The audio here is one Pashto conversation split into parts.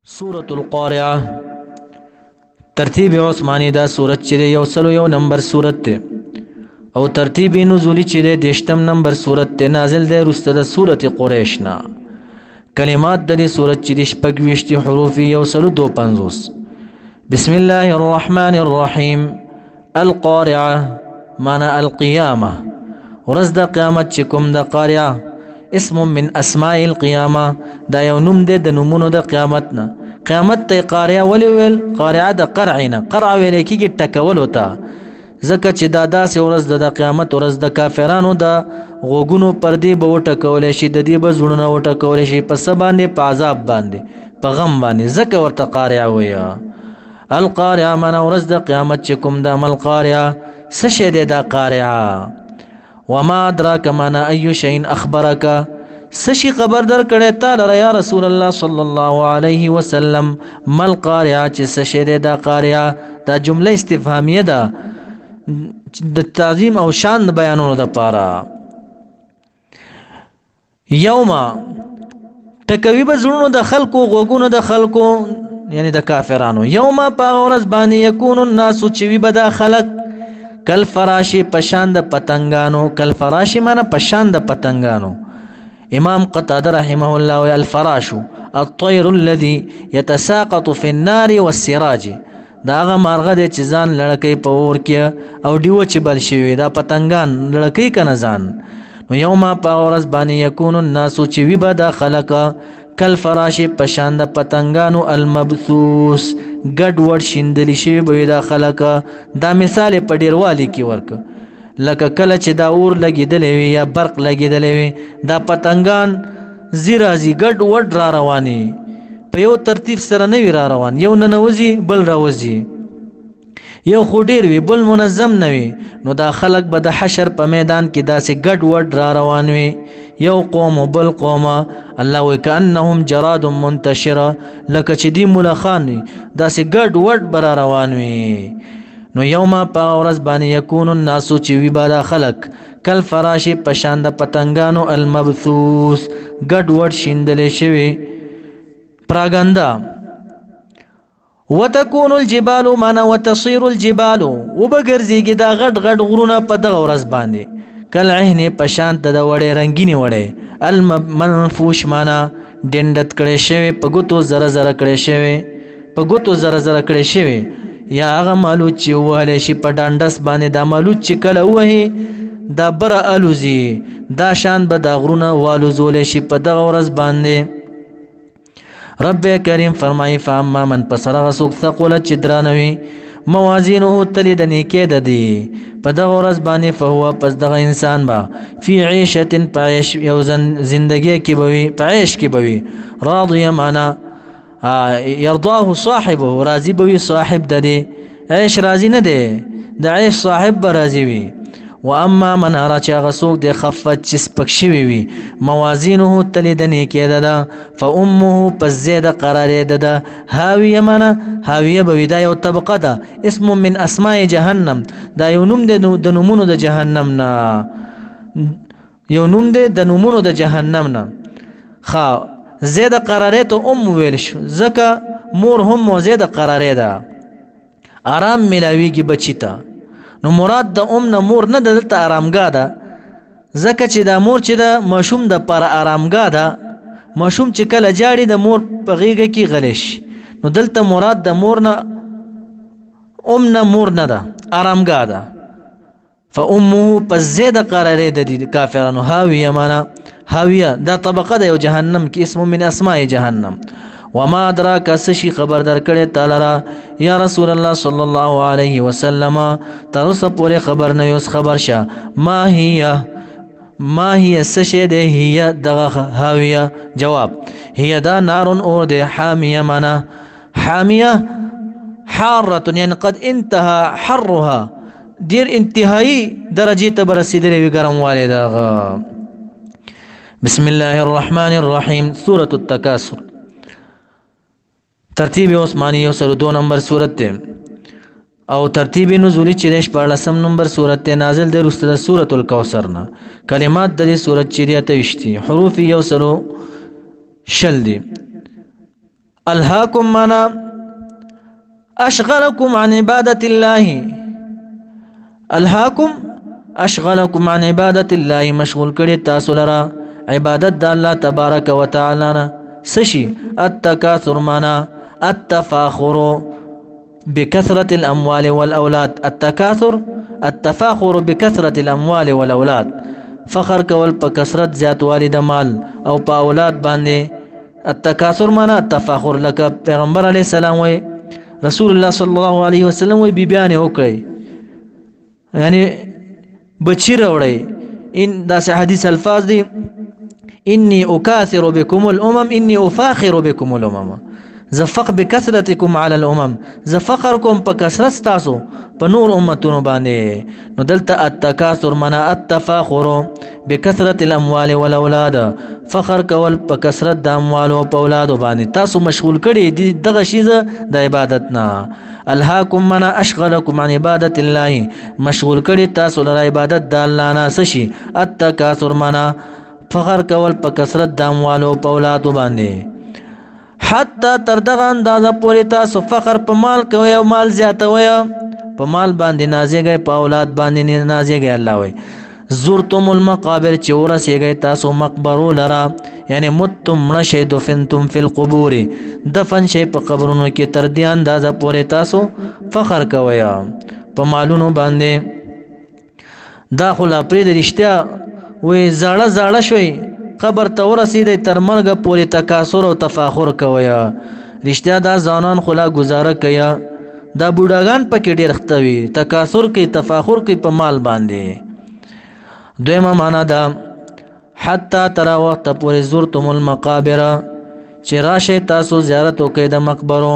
سورة القارعة ترتیب عثمانی دا سورت چیده یو نمبر سورت تے او ترتیب نزولی چیده دیشتم نمبر سورت تے نازل دے رست دا سورت قریشنا کلمات دا دی سورت چیده شپگوشتی حروفی دو پنزوس بسم الله الرحمن الرحیم القارعة معنى القيامة ورز دا قیامت چکم دا قارعة اسم من اسماء القيامة دا یونم دے دا نمونو دا قیامتنا قیامت تے قارعة ولی قارعة دا قرعنا قرع ویلے کی ٹکولو تا زکا چی دا دا سی ورز دا قیامت ورز دا کافرانو دا غوگونو پردی با وٹکولے شی دا دی با زوننا وٹکولے شی پس باندے پا عذاب باندے پا غم باندے زکا ورطا قارعة ویا القارعة مانا ورز دا قیامت چکم دا مل قارعة سشد دا قارعة وما ادراک مانا ایو شئین اخبرکا سشی خبر در کڑے تالا یا رسول اللہ صلی اللہ علیہ وسلم مل قارعہ چی سشی دا قارعہ دا جملہ استفہامیہ دا تعظیم او شان بیانونو دا پارا یوما تکوی بزرونو دا خلقو غوگونو دا خلقو یعنی دا کافرانو یوما پا غورز بانی یکونو ناسو چوی بدا خلق کل فراشی پشاند پتنگانو کل فراشی مانا پشاند پتنگانو امام قتادہ رحمه الله الفراش الطير الذي يتساقط في النار والسراج دا هغه مارغه د چزان لړکې پور کې او دیو چې بل شوی دا پتنګان لړکې کنه ځان نو یوما پاورس باندې یکون الناس چې وی بد خلق کل فراش پشاند پتنګانو المبثوث ګډ وډ شیندلی شوی به دا خلق دا مثال په ډیروالی کې ورک لکه کله چې دا اور لګیدلې وي یا برق لګیدلې وي دا پتنګان زیرازي ګډ وډ را رواني په یو ترتیب سره نه وی را روان یو ننوزي بل راوزي یو خډیر وی بل منظم نه وي نو دا خلق به د حشر په میدان کې داسې ګډ وډ را روان وي یو قوم بل قوم الله وکانهم جراد منتشره لکه چې دی ملخان داسې ګډ وډ بر روان وي نو یوما پا ورځ باندې یکون الناس چې وی بالا خلق کل فراش پشاند پتنګانو المبثوث ګډ وډ شیندل شوی پراګندا وتكون الجبال معنا وتصير الجبال وبګرځيږي دا غټ غټ غرونه په دغه ورځ باندې کل عین پشانت د وړې رنگینی وړې المنفوش معنا ډندت کړي شوی په ګوتو زره زره کړي شوی په ګوتو زره زره کړي شوی یا هغه مالو چې واله شي په ډانډس باندې دا مالو چې کله وهي دا بر الوزي دا شان به دا غرونه والو زول شي په دغه ورځ باندې رب کریم فرمای فاما من پسر غسوک ثقلت چدرانوی موازینه تلی د نیکه د دی په دغه ورځ باندې فهو پس دغه انسان با فی عیشت پایش یو زندگی کې بوي پایش کې بوي راضی معنا يرضاه صاحبه راضي بوي صاحب د دی عيش راضي نه دی د عيش صاحب راضي وي واما من ارچا غسوک د خفت چس پکشوي وي موازینه تلدنی کېده دا فامه پس زید قرار ده هاویه معنا هاویه به دا یو طبقه ده اسم من اسماء جهنم دا یو نوم د نومونو د جهنم نه یو نوم د نومونو د جهنم نه خا زید قراره ته ویل شو زکه مور هم زید قراره ده آرام ملاویږي بچی ته نو مراد د نه مور نه دلته آرامګاه ده زکه چې د مور چې د ماشوم د پر آرامګاه ده ماشوم چې کله جاړي د مور په غیږه کې غلش نو دلته مراد د مور نه نه مور نه ده آرامګاه ده فامه پس زید قراره د کافرانو هاویه معنا هاویه دا طبقه د جهنم کې اسم من اسماء جهنم وما ادراک سشی خبر در کړه تعالی را یا رسول الله صلی الله علیه وسلم تاسو پورې خبر نه یوس خبر شه ما هي سشی ده هي دغه هاویه جواب هي دا نار اور ده حامیه معنا حامیه حاره یعنی قد انتهى حرها دیر انتهایی درجه ته برسیدلې وی ګرم والده بسم الله الرحمن الرحیم سورة التکاثر ترتیب عثمانی دو نمبر سورت تے او ترتیب نزولی چیدش پارلسم نمبر سورت تے نازل دے رست دا سورة الکوثرنا کلمات دا دی سورت چیدیت وشتی حروف شل دی الهاکم مانا اشغلکم عن عبادت الله، الهاکم اشغلکم عن عبادت الله، مشغول کړي تاسو لرا عبادت د الله تبارک وتعالى نه. سشي التکاثر مانا التفاخر بكثرة الأموال والأولاد، التكاثر التفاخر بكثرة الأموال والأولاد، فخر کول په کثرت زیاتوالی د مال او په اولاد باندې. التکاثر معنا التفاخر، لکه پیغمبر علیه السلام وی رسول الله صلی الله علیه وسلم وی بیبیانه وکړي یعنی بچی راوړي. ان دا حدیث الفاظ دي اني اكاثر بكم الامم اني افاخر بكم الامم، زفق بکثرتکم علی الامم، زفخرکم په کثرت تاسو په نور امتونو باندې. نو دلته التکاثر معنا التفاخر بکثرت الاموال والاولاد، فخر کول په کثرت د اموال او په اولاد باندې تاسو مشغول کړي دي دغه شیزه د عبادت نه. الهاکم معنا اشغلکم عن عبادت الله، مشغول کړي تاسو لپاره عبادت د الله نه. سشي التکاثر معنا فخر کول په کثرت د اموال او په اولاد باندې. حتی تر دغه اندازه پورې تاسو فخر په مال کوئ او مال زیاتوئ، په مال باندې نازېږئ، په اولاد باندې نازېږئ. الله وایي زرتم المقابر، چې ورسېږئ تاسو مقبرو لرا، یعنی متم مړه شئ، دفنتم فی القبور، دفن شئ په قبرونو کې. تر دې اندازه پورې تاسو فخر کوئ په مالونو باندې. دا خو لا پرېږدئ رښتیا وایي زاړه زاړه شوئ، قبر ته ورسېدئ، تر مرګه پورې تکاثر او تفاخر کوئ. رښتیا دا ځوانان خو لا ګزاره کوي، دا بوډاګان پکې ډېر خته وي، تکاثر کوي تفاخر کوي په مال باندې. دویمه معنا ده حتی تر وخته پورې زرتم المقابر، چې راشئ تاسو زیارت وکئ د مقبرو.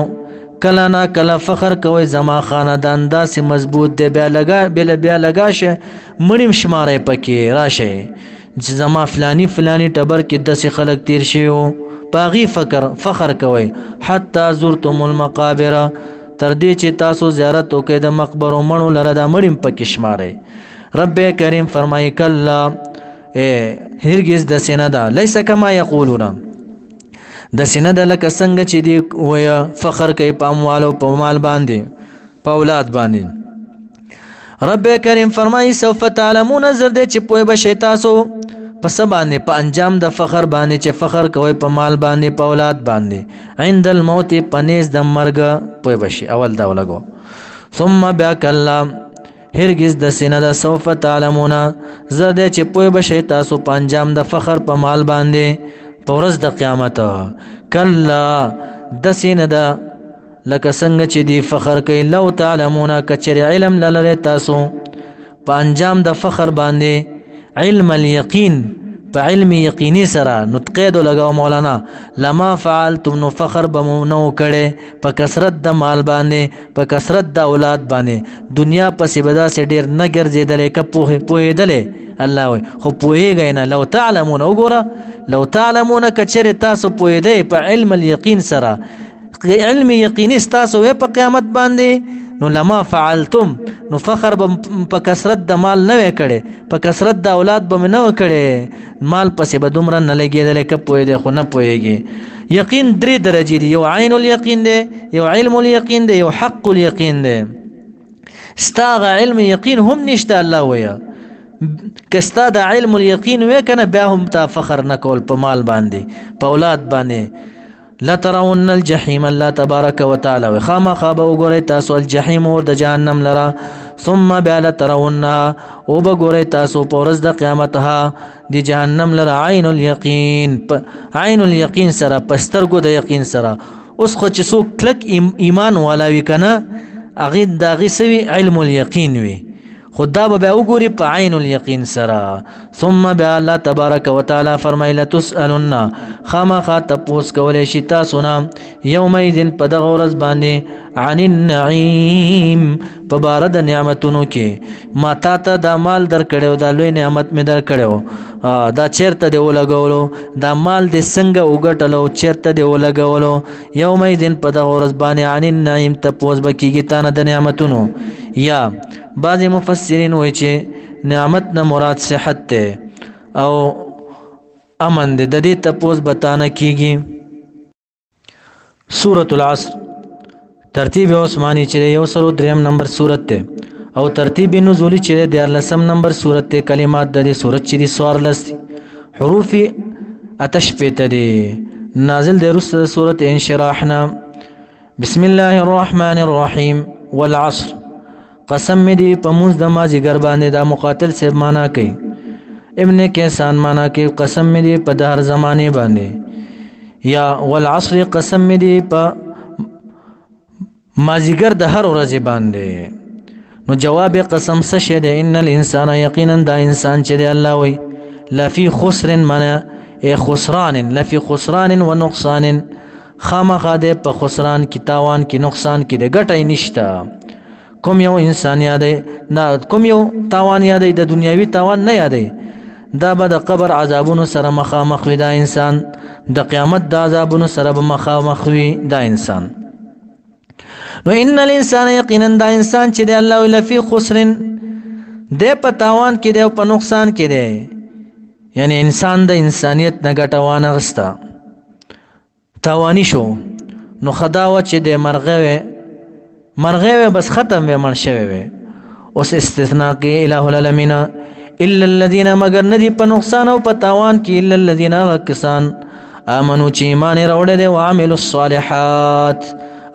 کله نه کله فخر کوئ زما خاندان داسې مضبوط دی، بیا لګا شه مړیم شمارئ پکې راشئ چې زما فلانی فلانی ټبر کې داسې خلک تیر شوي وو، په هغې فخر کوئ. حتی زرتم المقابر، تر دې چې تاسو زیارت وکئ د مقبرو مړو لره، دا مړیم پکې شمارئ. رب کریم فرمایي کلا هرگز داسې نه ده، لیس کما یقولون، داسې نه ده لکه څنګه چې دی وایه فخر کوي په اموال او په مال باندې، په اولاد باندې. رب کریم فرمایي سوف تعلمون، زر دې چې پوه به شئ تاسو په څه باندې، په انجام د فخر باندې چې فخر کوئ په مال باندې په اولاد باندې. عند الموت، په نیز د مرګ پوه به شئ. اول دا ولګو. ثم بیا کلا هرگز داسې نه ده، سوف تعلمون، زر دې چې پوه به شئ تاسو په انجام د فخر په مال باندې په ورځ د قیامت. کلا داسې نه ده لکه څنګه چې دی فخر کوي. لو تعلمون، کچر علم لرئ تاسو په انجام د فخر باندې، علم الیقین، په علم یقیني سره، نو قید لګاو مولانا لما فعلتم، نو فخر به مو نه کړی په کثرت د مال باندې، په کثرت د اولاد باندې. دنیا پسې به داسې ډېر نه ګرځېدلی که پوهېدلی. الله وایي خو پوهېږئ نه. لو تعلمون، وګوره لو تعلمون، کچرې تاسو پوهېدئ په علم الیقین سره، علم یقیني ستاسو وی په قیامت باندې، نو لما فعلتم، نو فخر به په کثرت د مال نه وی کړی، په کثرت د اولاد به مې نه و کړی، مال پسې به دومره نه لګېدلی که پوهېدی خو نه پوهېږي. یقین درې درجې دي، یو عین الیقین دی، یو علم الیقین دی، یو حق الیقین دی. ستا هغه علم یقین هم نشته، الله ویه که ستا د علم الیقین وی که نه، بیا هم تا فخر نه کول په مال باندې په اولاد باندې. لترون الجحیم، الله تبارک وتعالى خامخا به وګورئ تاسو الجحیم اور د جهنم لرا. ثم بیا لترونها، او به ګورئ تاسو په ورځ د قیامت ها د جهنم لرا. عین الیقین، عین الیقین سره، په سترګو د یقین سره. اوس خو چې څوک کلک ایمان والا وي که نه، هغې د هغې څه وي علم الیقین وي، خو دا به بیا وګوري په عین الیقین سره. ثم بیا الله تبارک وتعالی فرمایي لتسألن، خامخا تپوس کولی شي تاسو نه یومئذ په دغه ورځ باندې عن النعیم، په باره د نعمتونو کې. ما تا ته دا مال درکړی، دا لوی نعمت مې درکړی، دا چیرته دې ولګولو، دا مال دې څنګه وګټلو، چیرته دې ولګولو. یومئذ په دغه ورځ باندې عن النعیم، تپوس به کېږي تا نه د نعمتونو. یا بعضی مفسرین وایي چې نعمت نه مراد صحت دی او امن دی، د دې تپوس به تا نه کېږي. سورة العصر ترتیب عثمانی چې یو سلو دریم نمبر سورت ته او ترتیب نزولی چې د 14 نمبر سورت ته کلمات د سورت چې دی سوار لست حروف اتش پته دی نازل د رسل سورت انشراحنا بسم الله الرحمن الرحیم والعصر قسم دی پموز د مازی ګر باندې دا مقاتل سے معنا کوي ابن کیسان معنا کوي قسم دی په دهر زمانه باندې یا والعصر قسم دی په مازیګر د هر ورځ باندې نو جواب قسم څه شه ده ان الانسان یقینا دا انسان چې دی الله وی لفی خسر معنا خسران لفی خسران و نقصان خامخا ده په خسران کی تاوان کی نقصان کی ده ګټه نشته کوم یو انسان یادې نه کوم یو تاوان یادې د دنیاوی تاوان نه یادې دا به د قبر عذابونو سره مخامخ وي دا انسان د قیامت د عذابونو سره به مخامخ وي دا انسان نو ان الانسان یقینا دا انسان چې دی الله لفی خسر دی په تاوان کې دی او په نقصان کې دی یعنی انسان د انسانیت نه ګټه وانه غستا تاوانی شو نو خداوه چې د مرغه بس ختم و من شوی وي اوس استثناء کې الہ العالمین الا الذين مگر ندی په نقصان او په تاوان کې الا الذين وکسان امنو چې ایمان راوړل دي او عملوا الصالحات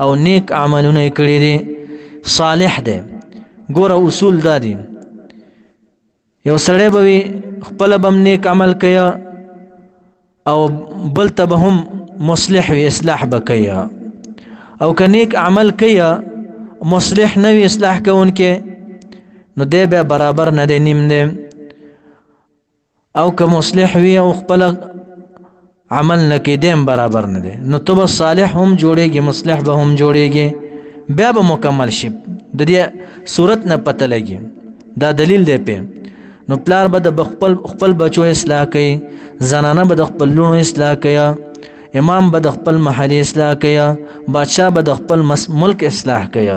او نیک عملونه کړی دي صالح دي ګوره اصول دادي یو سړی به خپل بم نیک عمل کیا او بل ته به هم مصلح وي اصلاح بکیا او که نیک عمل کیا مصلح نه وي اصلاح کوونکې نو دی بیا برابر نه دی نیم دی او که مصلح وي او خپل عمل نه کې دیم برابر نه دی نو تو به صالح هم جوړیږي مصلح به هم جوړیږي بیا به مکمل شي د دې صورت نه پته لګي دا دلیل دی په نو پلار به د خپل بچو اصلاح کوي زنانه به د خپل لونو اصلاح کوي امام به د خپل محلي اصلاح کوي بادشاہ به د خپل ملک اصلاح کوي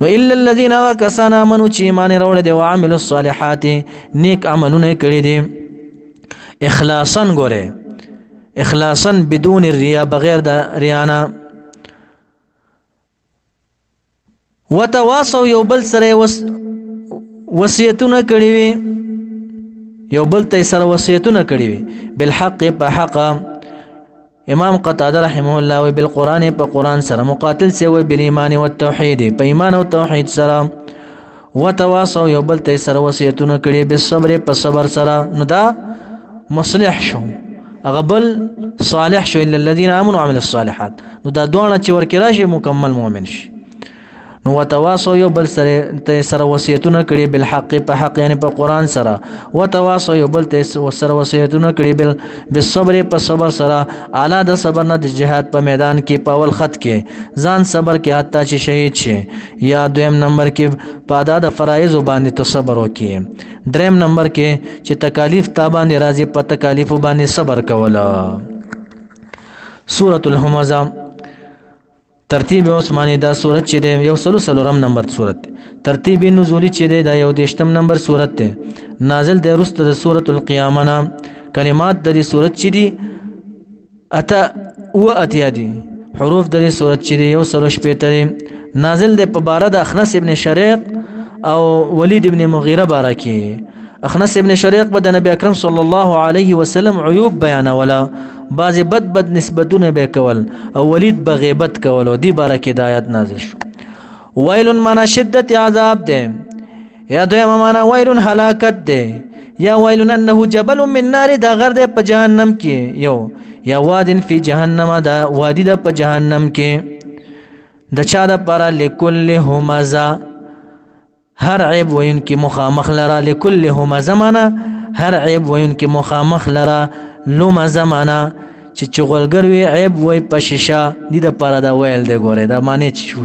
و الا الذين كسان امنوا چې ایمان راوړل دي او عملوا الصالحات نیک عملونه کړی دي اخلاصا ګوره اخلاصا بدون الرياء بغیر د ریانا وتواصوا یو بل سره وصیتونه کړی وي یو بل ته سره وصیتونه کړی وي بالحق په حق امام قتاده رحمه الله و بالقران په قران سره مقاتل سي و بالایمان والتوحید په ایمان او توحید سره وتواصوا یو بل ته سره وصیتونه کړی بالصبر په صبر سره نو دا مصلح شو اغبل صالح شو الا الذين امنوا وعملوا الصالحات نو دا دوه چې ورکه راشي مکمل مؤمن شي نو وتواصوا یو بل سره وصیتونه کړي بالحق په حق یعنی په قران سره وتواصوا یو بل سره وصیتونه کړي بالصبر په صبر سره اعلی د صبر نه د جهاد په میدان کې په اول خط کې ځان صبر کې حتی چې شهید شي یا دویم نمبر کې په ادا د فرایض باندې تو صبر وکړي دریم نمبر کې چې تکالیف تابانه راځي په تکالیف باندې صبر کوله سورۃ الهمزه ترتیب عثمانی دا سورت چې دی یو سلورم نمبر سورت ترتیب نزولی چې دی دا یو 10 نمبر سورت دی نازل دی وروسته د سورۃ القیامه نه کلمات د دې سورت چې دی اته او اتیا دي حروف د دې سورت چې دی یو سلو شپته دی نازل دی په باره د اخنس ابن شریق او ولید ابن مغیره باره کې اخنس ابن شریق به د نبی اکرم صلی الله علیه وسلم عیوب بیانوله بعض بد نسبتونه به کول او ولید به غیبت کول او دی باره کې د آیات نازل شو ویل معنا شدت عذاب ده یا دویم معنا ویل هلاکت ده یا ویل انه جبل من نار دا غر ده په جهنم کې یو یا وادن فی جهنم دا وادی ده په جهنم کې د چا د پر لکل همزه هر عیب وین کی مخامخ لرا لكل هم زمانه هر عیب وین کی مخامخ لرا لوم زمانه چې چغلګر وی عیب وای پشیشا دي د پاره دا ویل دی ګوره دا معنی چې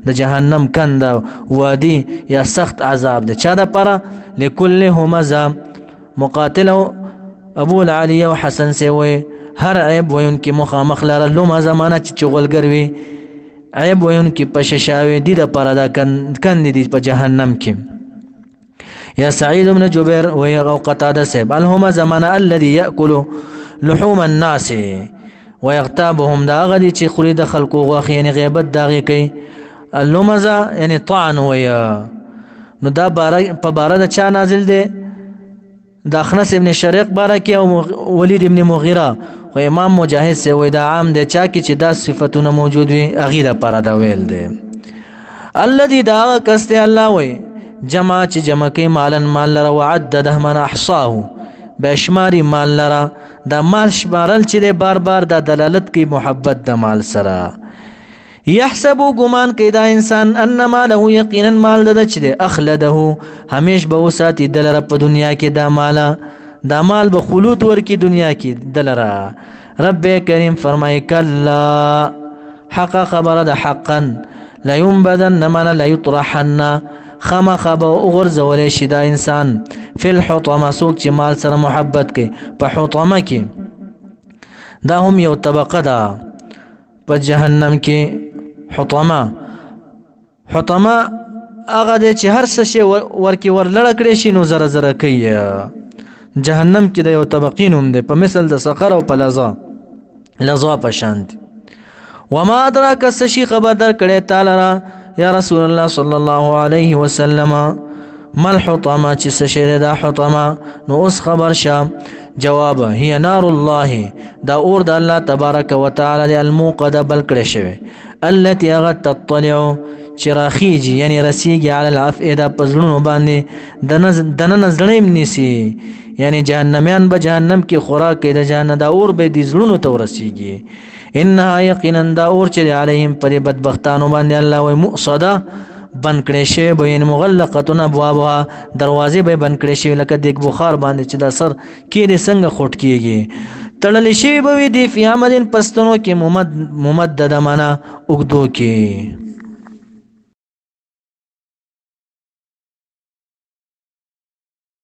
د جهنم کند وادي یا سخت عذاب ده چا د پاره لكل هم مقاتل ابو العلی او حسن سی وی هر عیب وین کی مخامخ لرا لوم زمانه چې چغلګر وی عیب وین کی پششاوی دی د پاره دا کند دی په جهنم کې یا سعید بن جبیر و یا قتاده سیب الهما زمان الذي ياكل لحوم الناس ويغتابهم دا غدي چې خوري د خلکو غوښ یعنی غیبت داغي کوي اللمزه یعنی طعن ویا نو دا په باره د چا نازل دی د اخنس ابن شریق باره کې او ولید ابن مغیره او امام مجاهد سے وای دا عام دی چا کې چې دا صفاتونه موجود وي اغه د پاره دا ویل دی الذي دا کسته الله وای جمع چې جمع کوي مالن مال لره وعدده من احصاه بشماري مال لره دا مال شمارل چې بار بار دا دلالت کوي محبت د مال سره يحسب ګمان کوي دا انسان انما له یقینا مال د چې اخلده همیش به وساتي دلره په دنیا کې دا مال به خلود ورکی دنیا کې دلره رب کریم فرمای کلا حق خبر د حقا لا ينبذن من لا يطرحن خمخ به غرزول شي دا انسان فی الحطمه سوق چې مال سره محبت کوي په حطمه کې دا هم یو طبقه ده په جهنم کې حطمه هغه د چې هر څه شی ورکی ورلړ کړي شي نو زره زره کوي جهنم کې د یو طبقین هم ده په مثل د سقر او په لظا په شان وما ادراک سشي خبر در کړي تعالی را یا رسول الله صلی الله علیه وسلم مل حطمه چې سشي دا حطمه نو اوس خبر شه جواب هي نار الله دا اور د الله تبارک وتعالى الموقده بل کړي شوی التي تطلع چراخیږي یعنی رسیږي علی الافئده پزړونو باندې دنه نزړې منسی یعنی جهنميان به جهنم کې خوراک کې د جهنم دا اور به د زړونو ته ورسیږي انها یقینا دا اور چې علیهم پر بدبختانو باندې الله وي مؤصده بن کړي شی به یعنی مغلقه ابوابها دروازې به بن کړي شی لکه د بخار باندې چې د سر کې څنګه خټ کیږي تړل شی به دی فی عمل پستونو کې ممدد معنا وګدو کې